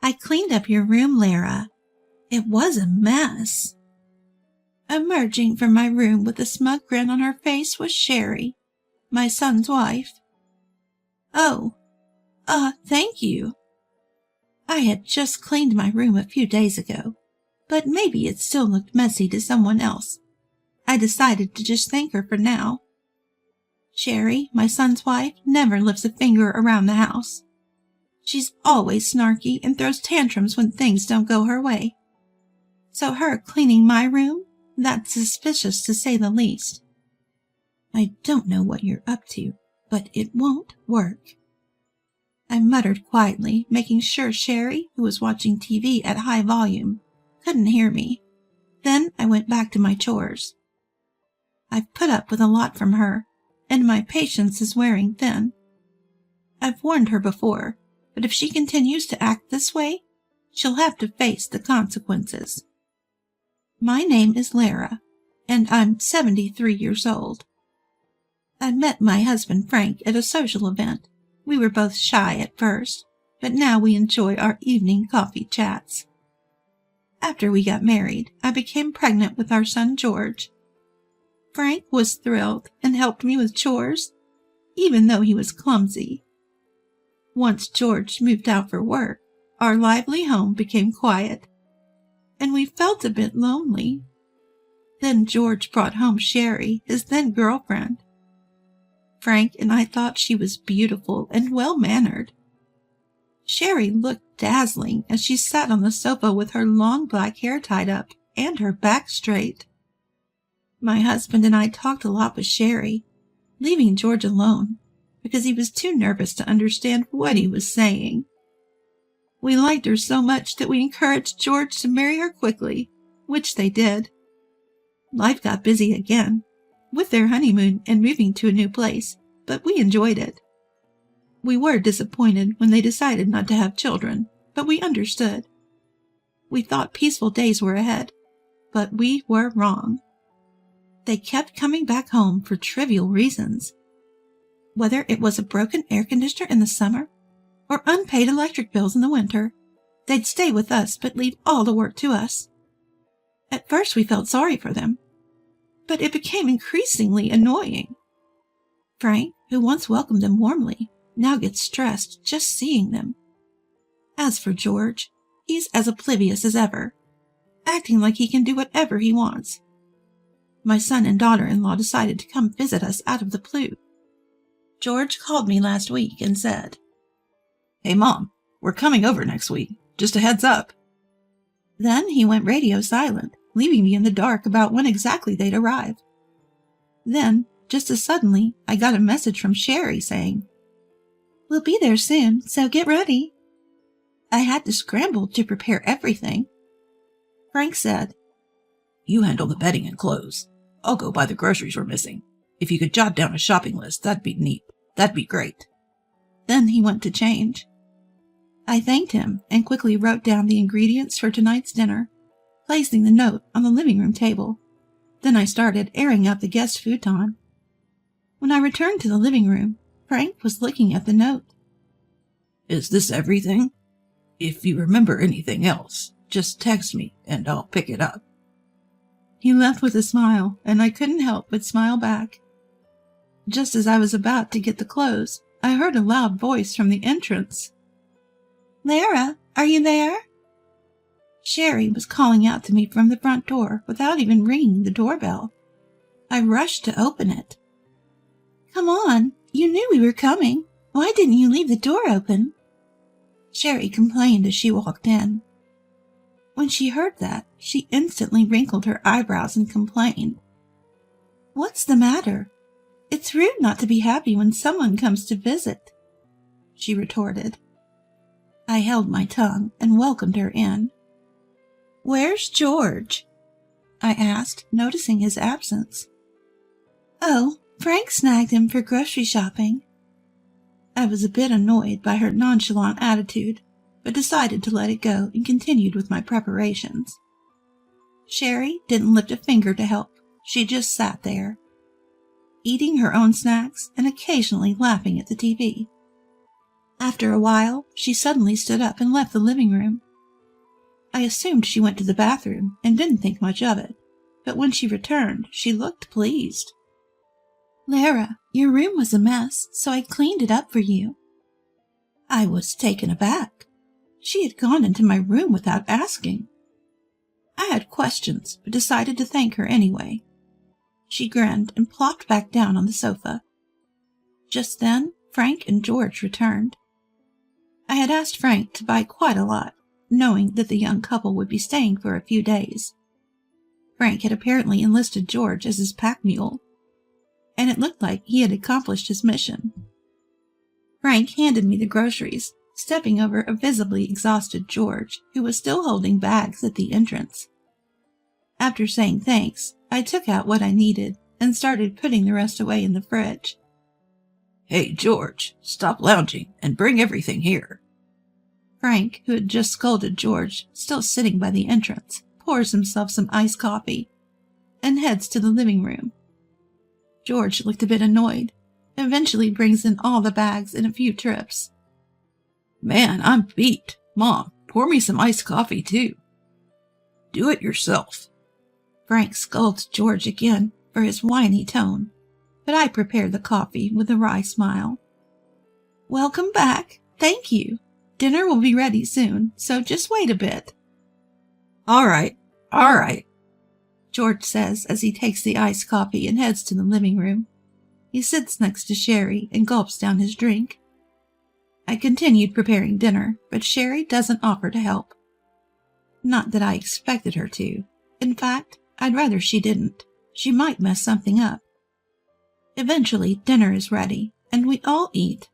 I cleaned up your room, Lara. It was a mess. Emerging from my room with a smug grin on her face was Sherry, my son's wife. Oh, thank you. I had just cleaned my room a few days ago, but maybe it still looked messy to someone else. I decided to just thank her for now. Sherry, my son's wife, never lifts a finger around the house. She's always snarky and throws tantrums when things don't go her way. So her cleaning my room, that's suspicious to say the least. I don't know what you're up to, but it won't work. I muttered quietly, making sure Sherry, who was watching TV at high volume, couldn't hear me. Then I went back to my chores. I've put up with a lot from her, and my patience is wearing thin. I've warned her before, but if she continues to act this way, she'll have to face the consequences. My name is Lara, and I'm 73 years old. I met my husband Frank at a social event. We were both shy at first, but now we enjoy our evening coffee chats. After we got married, I became pregnant with our son George. Frank was thrilled and helped me with chores, even though he was clumsy. Once George moved out for work, our lively home became quiet, and we felt a bit lonely. Then George brought home Sherry, his then girlfriend. Frank and I thought she was beautiful and well-mannered. Sherry looked dazzling as she sat on the sofa with her long black hair tied up and her back straight. My husband and I talked a lot with Sherry, leaving George alone because he was too nervous to understand what he was saying. We liked her so much that we encouraged George to marry her quickly, which they did. Life got busy again, with their honeymoon and moving to a new place, but we enjoyed it. We were disappointed when they decided not to have children, but we understood. We thought peaceful days were ahead, but we were wrong. They kept coming back home for trivial reasons. Whether it was a broken air conditioner in the summer or unpaid electric bills in the winter, they'd stay with us but leave all the work to us. At first we felt sorry for them, but it became increasingly annoying. Frank, who once welcomed them warmly, now gets stressed just seeing them. As for George, he's as oblivious as ever, acting like he can do whatever he wants. My son and daughter-in-law decided to come visit us out of the blue. George called me last week and said, "Hey, Mom, we're coming over next week. Just a heads up." Then he went radio silent, leaving me in the dark about when exactly they'd arrive. Then, just as suddenly, I got a message from Sherry saying, "We'll be there soon, so get ready." I had to scramble to prepare everything. Frank said, "You handle the bedding and clothes. I'll go buy the groceries we're missing. If you could jot down a shopping list, that'd be neat. That'd be great." Then he went to change. I thanked him and quickly wrote down the ingredients for tonight's dinner, placing the note on the living room table. Then I started airing out the guest futon. When I returned to the living room, Frank was looking at the note. "Is this everything? If you remember anything else, just text me and I'll pick it up." He left with a smile, and I couldn't help but smile back. Just as I was about to get the clothes, I heard a loud voice from the entrance. "Lara, are you there?" Sherry was calling out to me from the front door without even ringing the doorbell. I rushed to open it. "Come on, you knew we were coming. Why didn't you leave the door open?" Sherry complained as she walked in. When she heard that, she instantly wrinkled her eyebrows and complained. "What's the matter? It's rude not to be happy when someone comes to visit," she retorted. I held my tongue and welcomed her in. "Where's George?" I asked, noticing his absence. "Oh, Frank snagged him for grocery shopping." I was a bit annoyed by her nonchalant attitude, but decided to let it go and continued with my preparations. Sherry didn't lift a finger to help. She just sat there, eating her own snacks and occasionally laughing at the TV. After a while, she suddenly stood up and left the living room. I assumed she went to the bathroom and didn't think much of it, but when she returned, she looked pleased. "Lara, your room was a mess, so I cleaned it up for you." I was taken aback. She had gone into my room without asking. I had questions, but decided to thank her anyway. She grinned and plopped back down on the sofa. Just then, Frank and George returned. I had asked Frank to buy quite a lot, knowing that the young couple would be staying for a few days. Frank had apparently enlisted George as his pack mule, and it looked like he had accomplished his mission. Frank handed me the groceries, stepping over a visibly exhausted George, who was still holding bags at the entrance. After saying thanks, I took out what I needed and started putting the rest away in the fridge. "Hey, George, stop lounging and bring everything here." Frank, who had just scolded George, still sitting by the entrance, pours himself some iced coffee and heads to the living room. George looked a bit annoyed, eventually brings in all the bags in a few trips. "Man, I'm beat. Mom, pour me some iced coffee, too." "Do it yourself." Frank scolds George again for his whiny tone, but I prepared the coffee with a wry smile. "Welcome back. Thank you. Dinner will be ready soon, so just wait a bit." All right, George says as he takes the iced coffee and heads to the living room. He sits next to Sherry and gulps down his drink. I continued preparing dinner, but Sherry doesn't offer to help. Not that I expected her to. In fact, I'd rather she didn't. She might mess something up. Eventually, dinner is ready, and we all eat.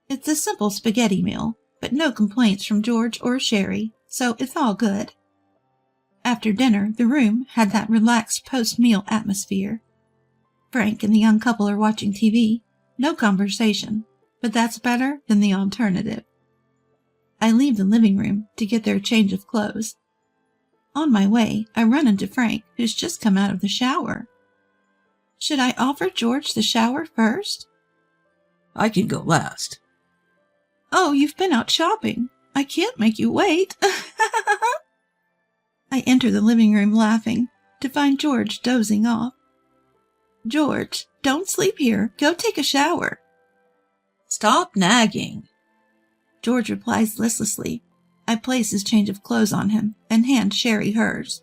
It's a simple spaghetti meal, but no complaints from George or Sherry, so it's all good. After dinner, the room had that relaxed post-meal atmosphere. Frank and the young couple are watching TV. No conversation, but that's better than the alternative. I leave the living room to get their change of clothes. On my way, I run into Frank, who's just come out of the shower. Should I offer George the shower first? "I can go last." "Oh, you've been out shopping. I can't make you wait." I enter the living room laughing, to find George dozing off. "George, don't sleep here. Go take a shower." "Stop nagging." George replies listlessly. I place his change of clothes on him and hand Sherry hers.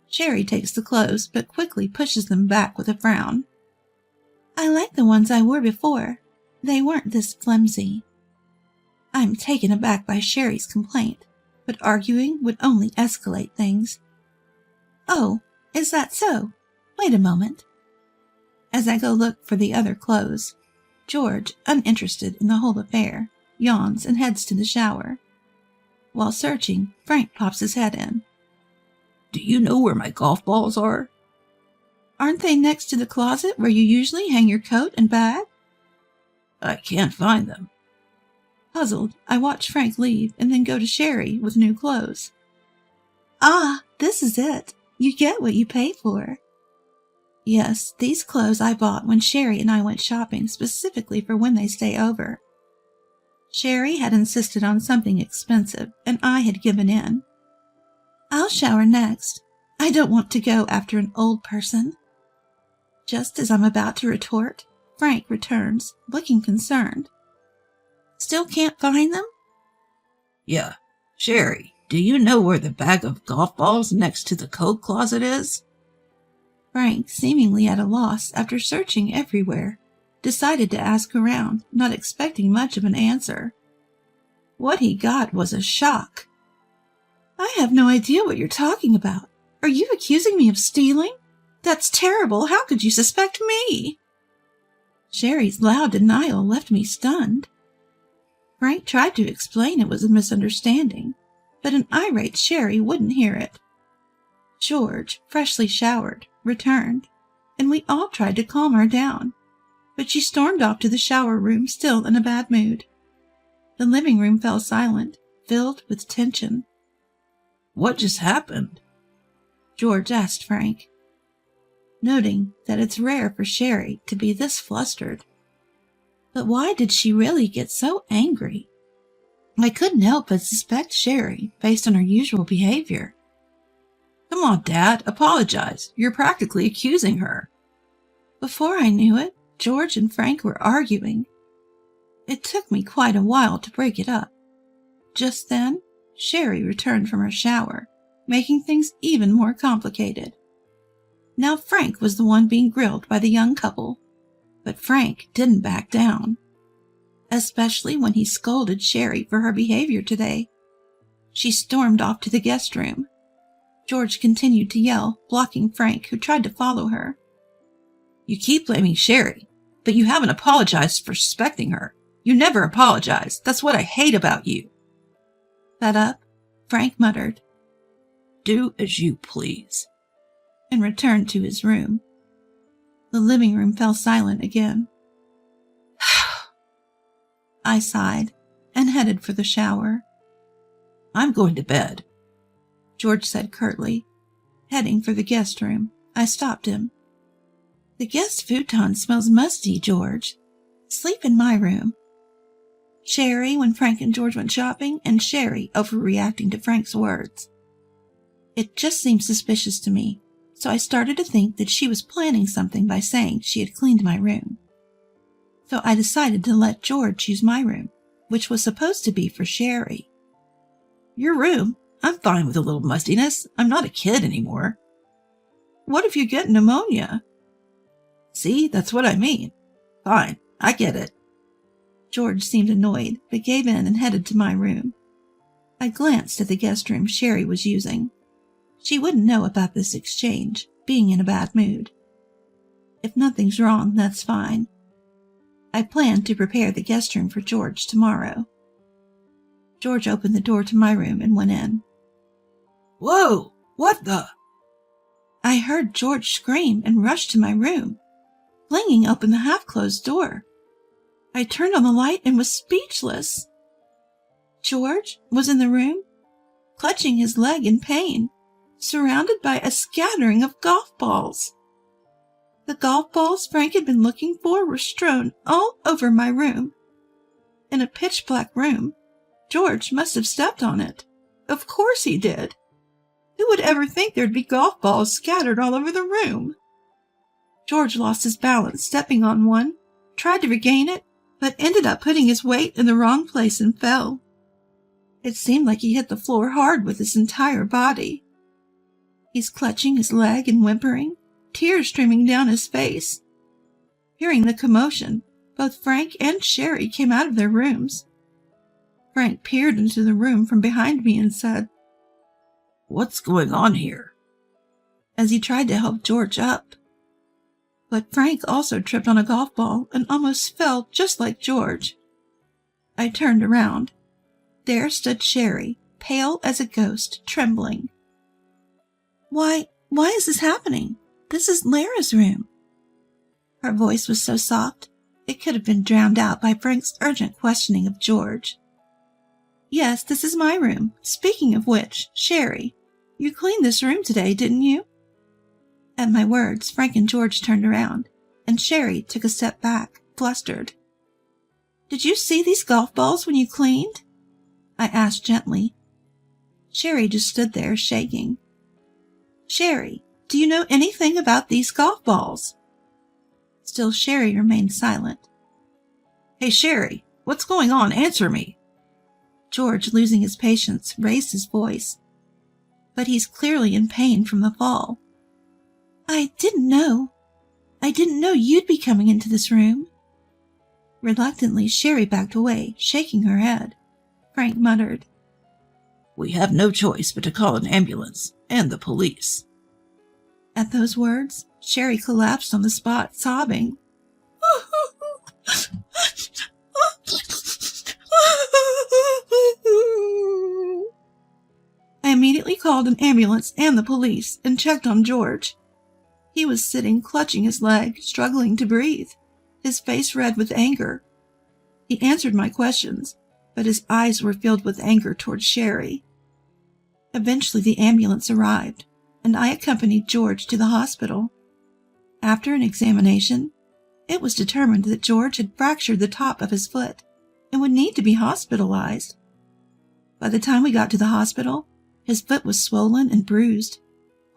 Sherry takes the clothes, but quickly pushes them back with a frown. "I like the ones I wore before. They weren't this flimsy." I'm taken aback by Sherry's complaint, but arguing would only escalate things. "Oh, is that so? Wait a moment." As I go look for the other clothes, George, uninterested in the whole affair, yawns and heads to the shower. While searching, Frank pops his head in. "Do you know where my golf balls are?" "Aren't they next to the closet where you usually hang your coat and bag?" "I can't find them." Puzzled, I watch Frank leave and then go to Sherry with new clothes. "Ah, this is it. You get what you pay for." Yes, these clothes I bought when Sherry and I went shopping specifically for when they stay over. Sherry had insisted on something expensive, and I had given in. "I'll shower next. I don't want to go after an old person." Just as I'm about to retort, Frank returns, looking concerned. "Still can't find them?" "Yeah. Sherry, do you know where the bag of golf balls next to the coat closet is?" Frank, seemingly at a loss after searching everywhere, decided to ask around, not expecting much of an answer. What he got was a shock. "I have no idea what you're talking about. Are you accusing me of stealing? That's terrible. How could you suspect me?" Sherry's loud denial left me stunned. Frank tried to explain it was a misunderstanding, but an irate Sherry wouldn't hear it. George, freshly showered, returned, and we all tried to calm her down, but she stormed off to the shower room still in a bad mood. The living room fell silent, filled with tension. "What just happened?" George asked Frank, noting that it's rare for Sherry to be this flustered. But why did she really get so angry? I couldn't help but suspect Sherry based on her usual behavior. Come on, Dad, apologize. You're practically accusing her. Before I knew it, George and Frank were arguing. It took me quite a while to break it up. Just then, Sherry returned from her shower, making things even more complicated. Now Frank was the one being grilled by the young couple, but Frank didn't back down, especially when he scolded Sherry for her behavior today. She stormed off to the guest room. George continued to yell, blocking Frank, who tried to follow her. You keep blaming Sherry, but you haven't apologized for suspecting her. You never apologize. That's what I hate about you. Fed up, Frank muttered, Do as you please, and returned to his room. The living room fell silent again. I sighed and headed for the shower. I'm going to bed, George said curtly. Heading for the guest room, I stopped him. The guest futon smells musty, George. Sleep in my room. Sherry when Frank and George went shopping, and Sherry overreacting to Frank's words. It just seemed suspicious to me, so I started to think that she was planning something by saying she had cleaned my room. So I decided to let George use my room, which was supposed to be for Sherry. Your room? I'm fine with a little mustiness. I'm not a kid anymore. What if you get pneumonia? See, that's what I mean. Fine, I get it. George seemed annoyed, but gave in and headed to my room. I glanced at the guest room Sherry was using. She wouldn't know about this exchange, being in a bad mood. If nothing's wrong, that's fine. I planned to prepare the guest room for George tomorrow. George opened the door to my room and went in. Whoa! What the? I heard George scream and rushed to my room, flinging open the half-closed door. I turned on the light and was speechless. George was in the room, clutching his leg in pain, surrounded by a scattering of golf balls. The golf balls Frank had been looking for were strewn all over my room. In a pitch-black room, George must have stepped on it. Of course he did. Who would ever think there'd be golf balls scattered all over the room? George lost his balance, stepping on one, tried to regain it, but ended up putting his weight in the wrong place and fell. It seemed like he hit the floor hard with his entire body. He's clutching his leg and whimpering, tears streaming down his face. Hearing the commotion, both Frank and Sherry came out of their rooms. Frank peered into the room from behind me and said, What's going on here? As he tried to help George up. But Frank also tripped on a golf ball and almost fell just like George. I turned around. There stood Sherry, pale as a ghost, trembling. Why is this happening? This is Lara's room. Her voice was so soft, it could have been drowned out by Frank's urgent questioning of George. Yes, this is my room. Speaking of which, Sherry, you cleaned this room today, didn't you? At my words, Frank and George turned around, and Sherry took a step back, flustered. Did you see these golf balls when you cleaned? I asked gently. Sherry just stood there, shaking. Sherry, do you know anything about these golf balls? Still Sherry remained silent. Hey, Sherry, what's going on? Answer me. George, losing his patience, raised his voice. But he's clearly in pain from the fall. I didn't know you'd be coming into this room. Reluctantly, Sherry backed away, shaking her head. Frank muttered, We have no choice but to call an ambulance and the police. At those words, Sherry collapsed on the spot, sobbing. I immediately called an ambulance and the police and checked on George. He was sitting, clutching his leg, struggling to breathe, his face red with anger. He answered my questions, but his eyes were filled with anger towards Sherry. Eventually the ambulance arrived, and I accompanied George to the hospital. After an examination, It was determined that George had fractured the top of his foot and would need to be hospitalized. By the time we got to the hospital, his foot was swollen and bruised,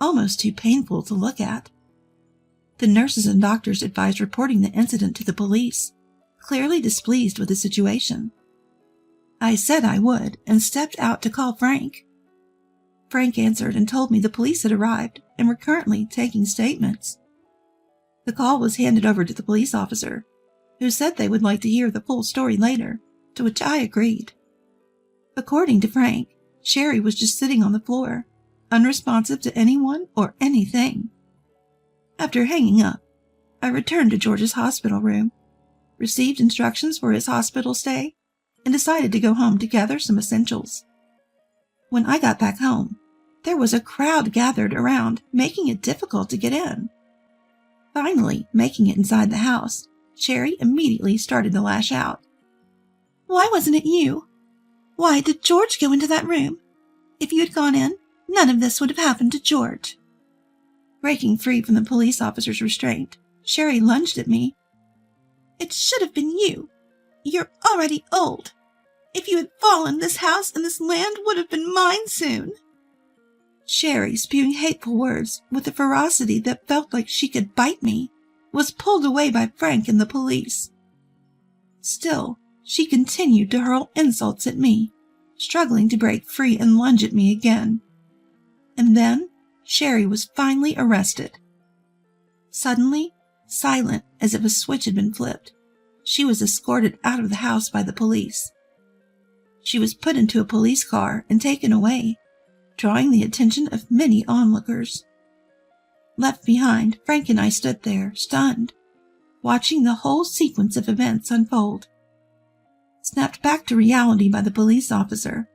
almost too painful to look at. The nurses and doctors advised reporting the incident to the police, clearly displeased with the situation. I said I would and stepped out to call Frank. Frank answered and told me the police had arrived and were currently taking statements. The call was handed over to the police officer, who said they would like to hear the full story later, to which I agreed. According to Frank, Sherry was just sitting on the floor, unresponsive to anyone or anything. After hanging up, I returned to George's hospital room, received instructions for his hospital stay, and decided to go home to gather some essentials. When I got back home, there was a crowd gathered around, making it difficult to get in. Finally, making it inside the house, Sherry immediately started to lash out. "Why wasn't it you? Why did George go into that room? If you had gone in, none of this would have happened to George." Breaking free from the police officer's restraint, Sherry lunged at me. "It should have been you. You're already old. If you had fallen, this house and this land would have been mine soon." Sherry, spewing hateful words with a ferocity that felt like she could bite me, was pulled away by Frank and the police. Still, she continued to hurl insults at me, struggling to break free and lunge at me again. And then Sherry was finally arrested. Suddenly, silent as if a switch had been flipped, she was escorted out of the house by the police. She was put into a police car and taken away, drawing the attention of many onlookers. Left behind, Frank and I stood there, stunned, watching the whole sequence of events unfold. Snapped back to reality by the police officer,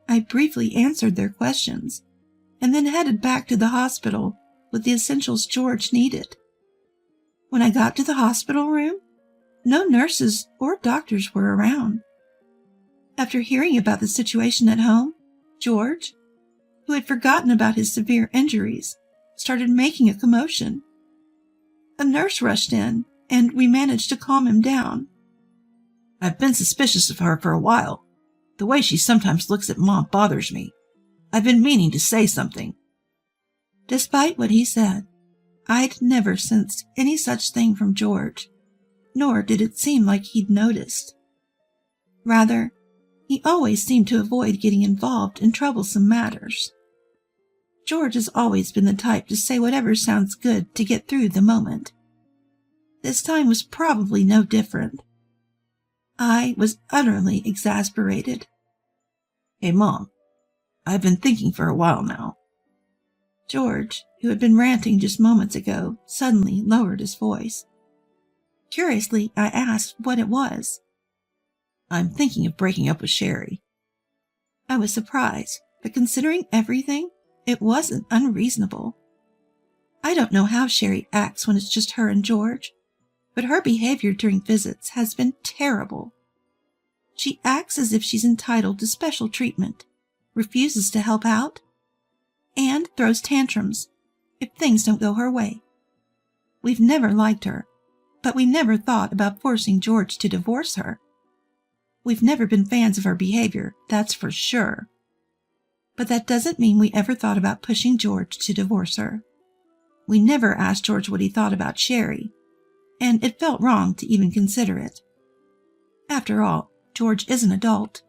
I briefly answered their questions, and then headed back to the hospital with the essentials George needed. When I got to the hospital room, no nurses or doctors were around. After hearing about the situation at home, George, who had forgotten about his severe injuries, started making a commotion. A nurse rushed in, and we managed to calm him down. "I've been suspicious of her for a while. The way she sometimes looks at Mom bothers me. I've been meaning to say something." Despite what he said, I'd never sensed any such thing from George, nor did it seem like he'd noticed. Rather, he always seemed to avoid getting involved in troublesome matters. George has always been the type to say whatever sounds good to get through the moment. This time was probably no different. I was utterly exasperated. "Hey, Mom, I've been thinking for a while now." George, who had been ranting just moments ago, suddenly lowered his voice. Curiously, I asked what it was. "I'm thinking of breaking up with Sherry." I was surprised, but considering everything, it wasn't unreasonable. I don't know how Sherry acts when it's just her and George, but her behavior during visits has been terrible. She acts as if she's entitled to special treatment, refuses to help out, and throws tantrums if things don't go her way. We've never liked her, but we never thought about forcing George to divorce her. We've never been fans of her behavior, that's for sure. But that doesn't mean we ever thought about pushing George to divorce her. We never asked George what he thought about Sherry, and it felt wrong to even consider it. After all, George is an adult,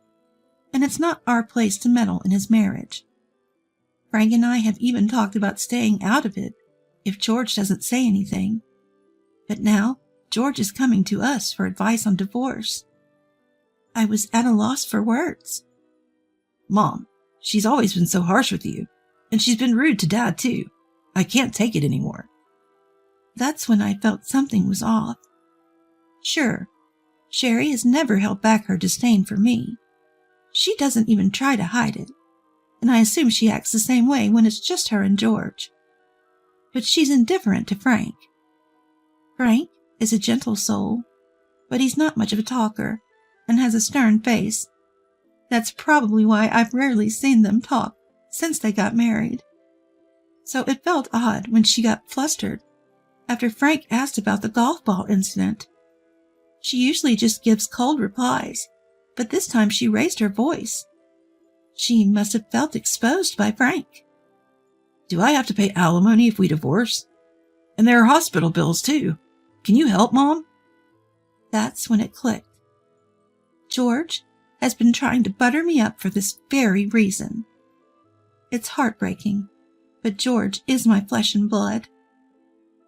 and it's not our place to meddle in his marriage. Frank and I have even talked about staying out of it if George doesn't say anything. But now, George is coming to us for advice on divorce. I was at a loss for words. "Mom, she's always been so harsh with you, and she's been rude to Dad too. I can't take it anymore." That's when I felt something was off. Sure, Sherry has never held back her disdain for me. She doesn't even try to hide it, and I assume she acts the same way when it's just her and George. But she's indifferent to Frank. Frank is a gentle soul, but he's not much of a talker and has a stern face. That's probably why I've rarely seen them talk since they got married. So it felt odd when she got flustered after Frank asked about the golf ball incident. She usually just gives cold replies, but this time she raised her voice. She must have felt exposed by Frank. Do I have to pay alimony if we divorce? And there are hospital bills, too. Can you help, Mom? That's when it clicked. George has been trying to butter me up for this very reason. It's heartbreaking, but George is my flesh and blood.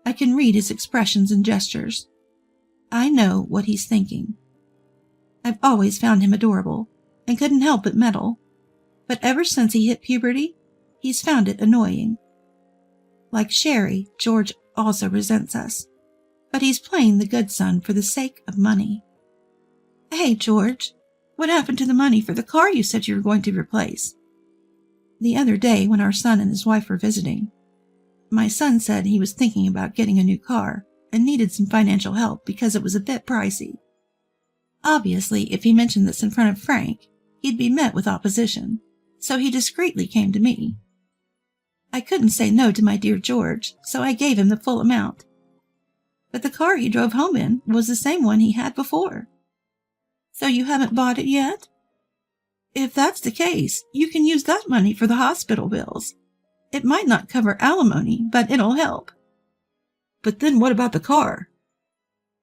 I can read his expressions and gestures. I know what he's thinking. I've always found him adorable and couldn't help but meddle, but ever since he hit puberty, he's found it annoying. Like Sherry, George also resents us, but he's playing the good son for the sake of money. Hey, George, what happened to the money for the car you said you were going to replace? The other day when our son and his wife were visiting, my son said he was thinking about getting a new car and needed some financial help because it was a bit pricey. Obviously, if he mentioned this in front of Frank, he'd be met with opposition, so he discreetly came to me. I couldn't say no to my dear George, so I gave him the full amount. But the car he drove home in was the same one he had before. So you haven't bought it yet? If that's the case, you can use that money for the hospital bills. It might not cover alimony, but it'll help. But then what about the car?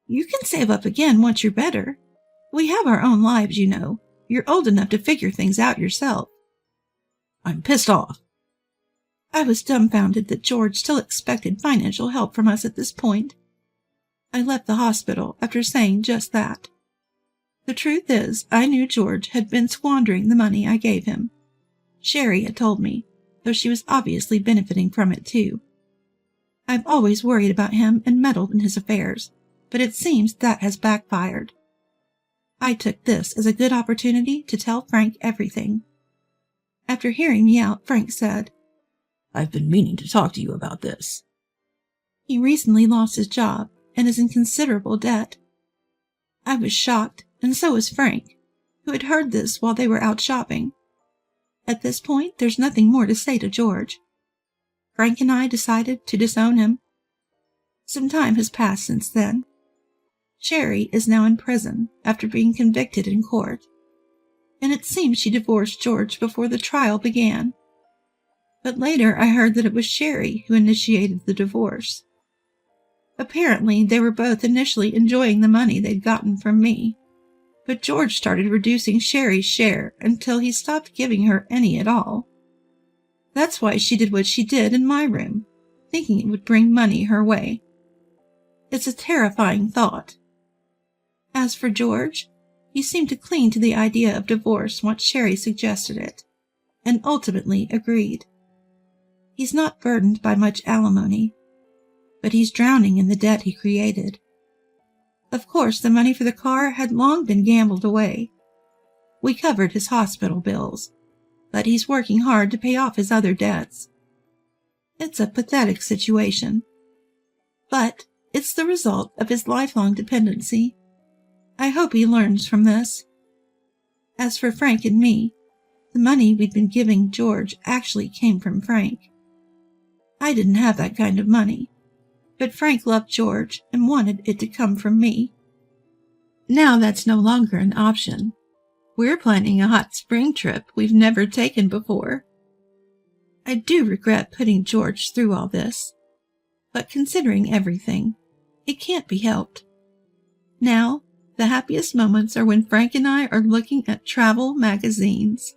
You can save up again once you're better. We have our own lives, you know. You're old enough to figure things out yourself. I'm pissed off. I was dumbfounded that George still expected financial help from us at this point. I left the hospital after saying just that. The truth is, I knew George had been squandering the money I gave him. Sherry had told me, though she was obviously benefiting from it too. I've always worried about him and meddled in his affairs, but it seems that has backfired. I took this as a good opportunity to tell Frank everything. After hearing me out, Frank said, I've been meaning to talk to you about this. He recently lost his job and is in considerable debt. I was shocked, and so was Frank, who had heard this while they were out shopping. At this point, there's nothing more to say to George. Frank and I decided to disown him. Some time has passed since then. Sherry is now in prison after being convicted in court, and it seems she divorced George before the trial began. But later I heard that it was Sherry who initiated the divorce. Apparently, they were both initially enjoying the money they'd gotten from me, but George started reducing Sherry's share until he stopped giving her any at all. That's why she did what she did in my room, thinking it would bring money her way. It's a terrifying thought. As for George, he seemed to cling to the idea of divorce once Sherry suggested it, and ultimately agreed. He's not burdened by much alimony, but he's drowning in the debt he created. Of course, the money for the car had long been gambled away. We covered his hospital bills, but he's working hard to pay off his other debts. It's a pathetic situation, but it's the result of his lifelong dependency. I hope he learns from this. As for Frank and me, the money we'd been giving George actually came from Frank. I didn't have that kind of money, but Frank loved George and wanted it to come from me. Now that's no longer an option. We're planning a hot spring trip we've never taken before. I do regret putting George through all this, but considering everything, it can't be helped. Now, the happiest moments are when Frank and I are looking at travel magazines.